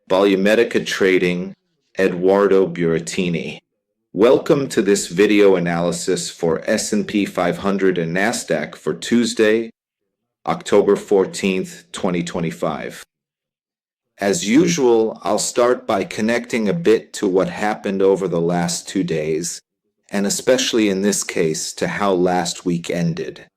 Volumetric Trading, Eduardo Burattini. Welcome to this video analysis for S&P 500 and Nasdaq for Tuesday, October 14th, 2025. As usual, I'll start by connecting a bit to what happened over the last 2 days, and especially in this case to how last week ended.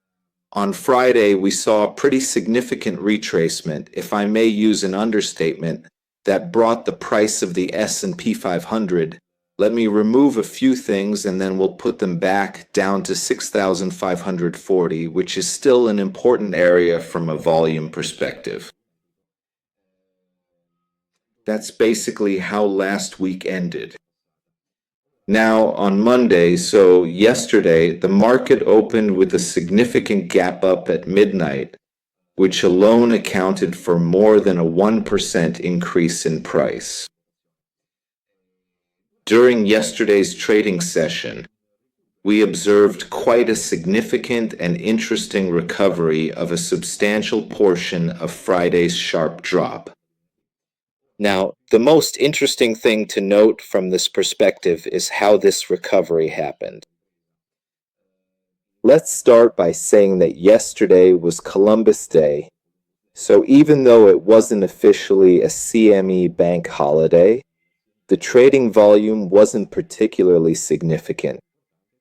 On Friday, we saw a pretty significant retracement, if I may use an understatement, that brought the price of the S&P 500. Let me remove a few things and then we'll put them back down to 6,540, which is still an important area from a volume perspective. That's basically how last week ended. Now, on Monday, so yesterday, the market opened with a significant gap up at midnight, which alone accounted for more than a 1% increase in price. During yesterday's trading session, we observed quite a significant and interesting recovery of a substantial portion of Friday's sharp drop. Now, the most interesting thing to note from this perspective is how this recovery happened. Let's start by saying that yesterday was Columbus Day, so even though it wasn't officially a CME bank holiday, the trading volume wasn't particularly significant.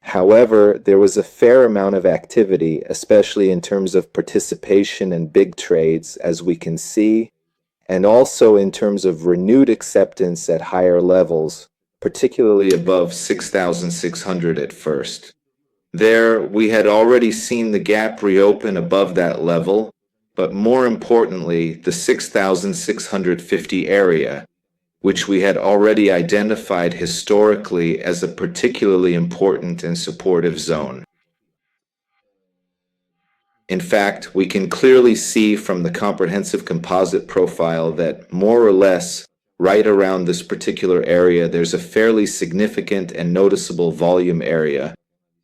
However, there was a fair amount of activity, especially in terms of participation in big trades, as we can see, and also in terms of renewed acceptance at higher levels, particularly above 6,600 at first. There, we had already seen the gap reopen above that level, but more importantly, the 6,650 area, which we had already identified historically as a particularly important and supportive zone. In fact, we can clearly see from the comprehensive composite profile that more or less right around this particular area, there's a fairly significant and noticeable volume area,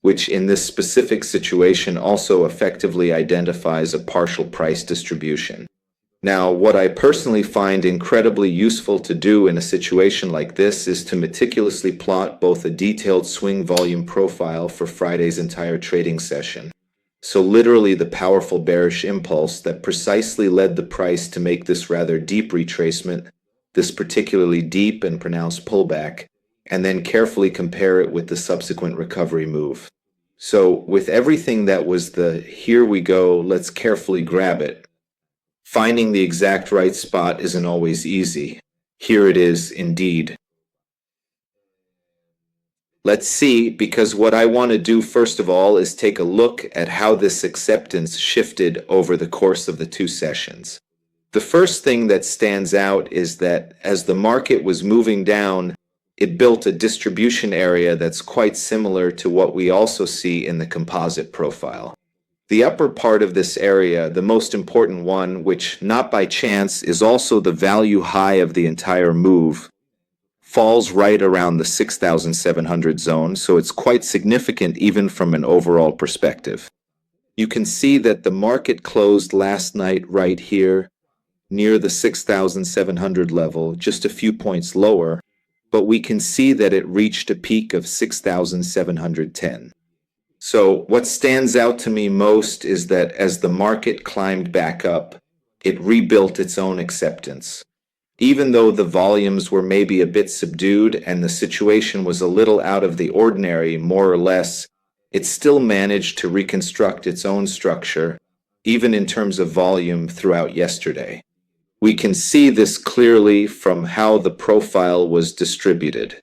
which in this specific situation also effectively identifies a partial price distribution. Now, what I personally find incredibly useful to do in a situation like this is to meticulously plot both a detailed swing volume profile for Friday's entire trading session. So literally the powerful bearish impulse that precisely led the price to make this rather deep retracement, this particularly deep and pronounced pullback, and then carefully compare it with the subsequent recovery move. So with everything that was the here we go, let's carefully grab it. Finding the exact right spot isn't always easy. Here it is indeed. Let's see, because what I want to do first of all is take a look at how this acceptance shifted over the course of the 2 sessions. The first thing that stands out is that as the market was moving down, it built a distribution area that's quite similar to what we also see in the composite profile. The upper part of this area, the most important one, which not by chance is also the value high of the entire move, falls right around the 6,700 zone, so it's quite significant even from an overall perspective. You can see that the market closed last night right here, near the 6,700 level, just a few points lower, but we can see that it reached a peak of 6,710. So what stands out to me most is that as the market climbed back up, it rebuilt its own acceptance. Even though the volumes were maybe a bit subdued and the situation was a little out of the ordinary, more or less, it still managed to reconstruct its own structure, even in terms of volume throughout yesterday. We can see this clearly from how the profile was distributed,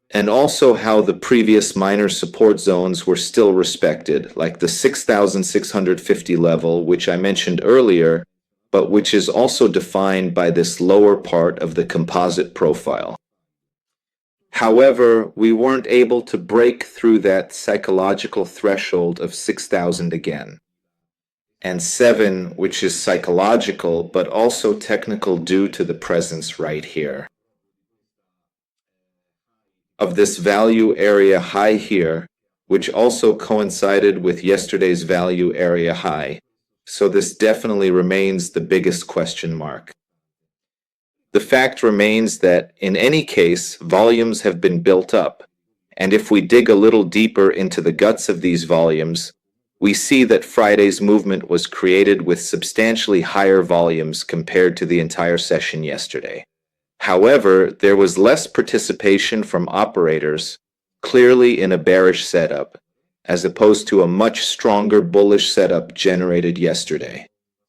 and also how the previous minor support zones were still respected, like the 6,650 level, which I mentioned earlier, but which is also defined by this lower part of the composite profile. However, we weren't able to break through that psychological threshold of 6,000 again. And 7, which is psychological, but also technical due to the presence right here of this value area high here, which also coincided with yesterday's value area high. So this definitely remains the biggest question mark. The fact remains that, in any case, volumes have been built up, and if we dig a little deeper into the guts of these volumes, we see that Friday's movement was created with substantially higher volumes compared to the entire session yesterday. However, there was less participation from operators, clearly in a bearish setup, as opposed to a much stronger bullish setup generated yesterday.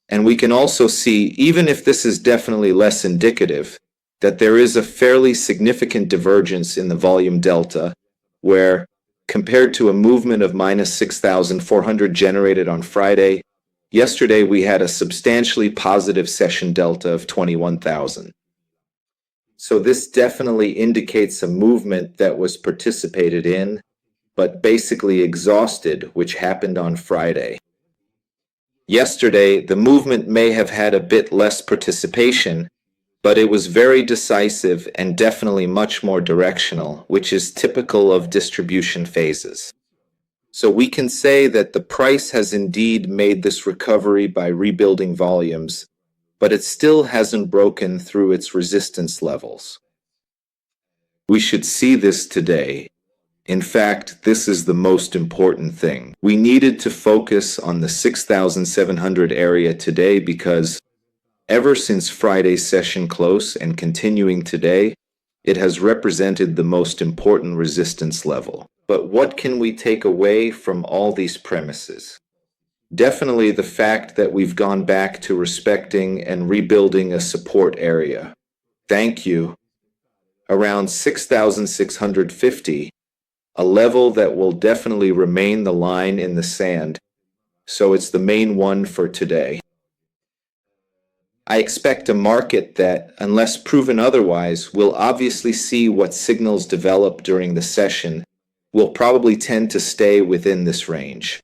And we can also see, even if this is definitely less indicative, that there is a fairly significant divergence in the volume delta, where, compared to a movement of minus 6,400 generated on Friday, yesterday we had a substantially positive session delta of 21,000. So this definitely indicates a movement that was participated in, but basically exhausted, which happened on Friday. Yesterday, the movement may have had a bit less participation, but it was very decisive and definitely much more directional, which is typical of distribution phases. So we can say that the price has indeed made this recovery by rebuilding volumes, but it still hasn't broken through its resistance levels. We should see this today. In fact, this is the most important thing. We needed to focus on the 6,700 area today because ever since Friday's session close and continuing today, it has represented the most important resistance level. But what can we take away from all these premises? Definitely the fact that we've gone back to respecting and rebuilding a support area. Thank you. Around 6,650, a level that will definitely remain the line in the sand, so it's the main one for today. I expect a market that, unless proven otherwise, will obviously see what signals develop during the session, will probably tend to stay within this range.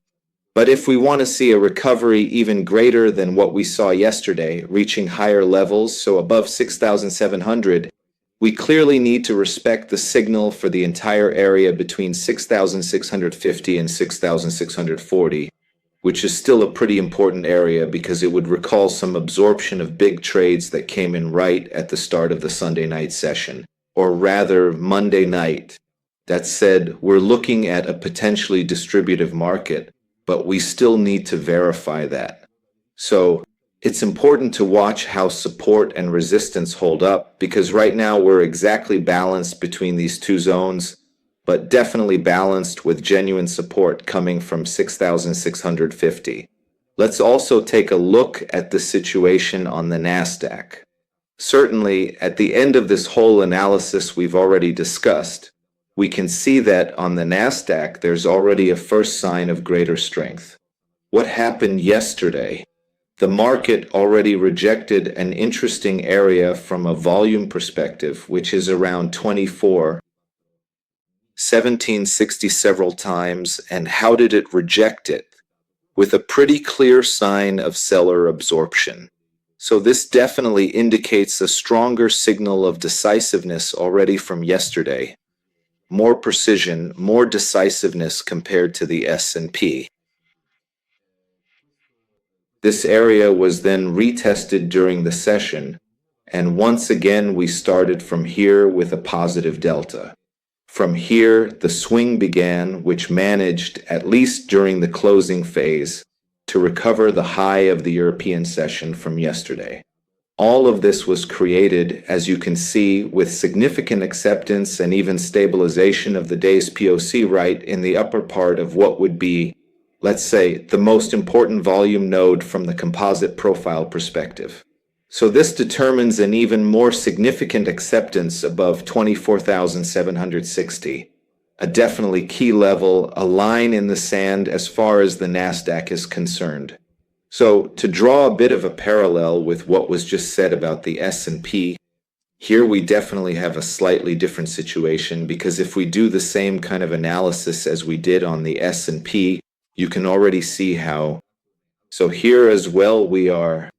But if we want to see a recovery even greater than what we saw yesterday, reaching higher levels, so above 6,700, we clearly need to respect the signal for the entire area between 6,650 and 6,640, which is still a pretty important area because it would recall some absorption of big trades that came in right at the start of the Sunday night session, or rather Monday night. That said, we're looking at a potentially distributive market, but we still need to verify that. So, it's important to watch how support and resistance hold up, because right now we're exactly balanced between these two zones, but definitely balanced with genuine support coming from 6,650. Let's also take a look at the situation on the Nasdaq. Certainly, at the end of this whole analysis we've already discussed, we can see that on the Nasdaq there's already a first sign of greater strength. What happened yesterday? The market already rejected an interesting area from a volume perspective, which is around 1760 several times. And how did it reject it? With a pretty clear sign of seller absorption. So this definitely indicates a stronger signal of decisiveness already from yesterday. More precision, more decisiveness compared to the S&P. This area was then retested during the session, and once again we started from here with a positive delta. From here, the swing began, which managed, at least during the closing phase, to recover the high of the European session from yesterday. All of this was created, as you can see, with significant acceptance and even stabilization of the day's POC right in the upper part of what would be, let's say, the most important volume node from the composite profile perspective. So this determines an even more significant acceptance above 24,760, a definitely key level, a line in the sand as far as the Nasdaq is concerned. So to draw a bit of a parallel with what was just said about the S&P, here we definitely have a slightly different situation, because if we do the same kind of analysis as we did on the S&P, you can already see how. So here as well we are.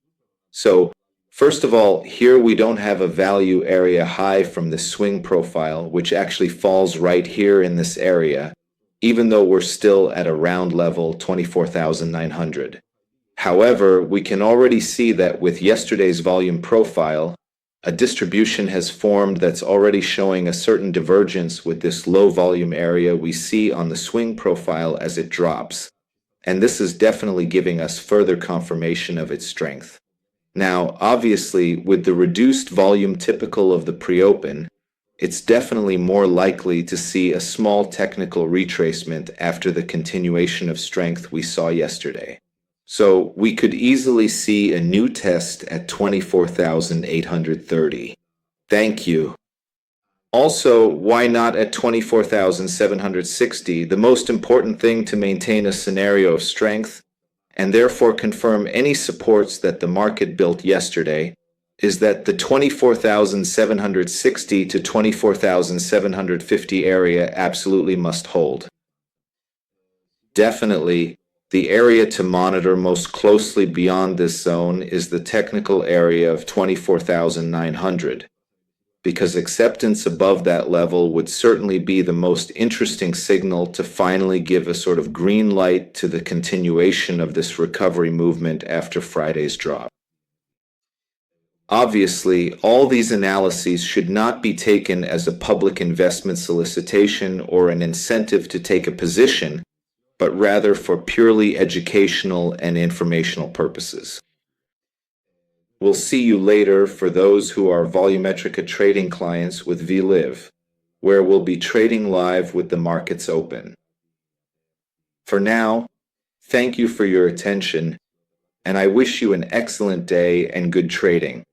So first of all, here we don't have a value area high from the swing profile, which actually falls right here in this area, even though we're still at a round level 24,900. However, we can already see that with yesterday's volume profile, A distribution has formed that's already showing a certain divergence with this low volume area we see on the swing profile as it drops, and this is definitely giving us further confirmation of its strength. Now, obviously, with the reduced volume typical of the pre-open, it's definitely more likely to see a small technical retracement after the continuation of strength we saw yesterday. So we could easily see a new test at 24,830. Thank you. Also, why not at 24,760? The most important thing to maintain a scenario of strength and therefore confirm any supports that the market built yesterday is that the 24,760 to 24,750 area absolutely must hold. Definitely, the area to monitor most closely beyond this zone is the technical area of 24,900, because acceptance above that level would certainly be the most interesting signal to finally give a sort of green light to the continuation of this recovery movement after Friday's drop. Obviously, all these analyses should not be taken as a public investment solicitation or an incentive to take a position, but rather for purely educational and informational purposes. We'll see you later for those who are Volumetric trading clients with VLive, where we'll be trading live with the markets open. For now, thank you for your attention, and I wish you an excellent day and good trading.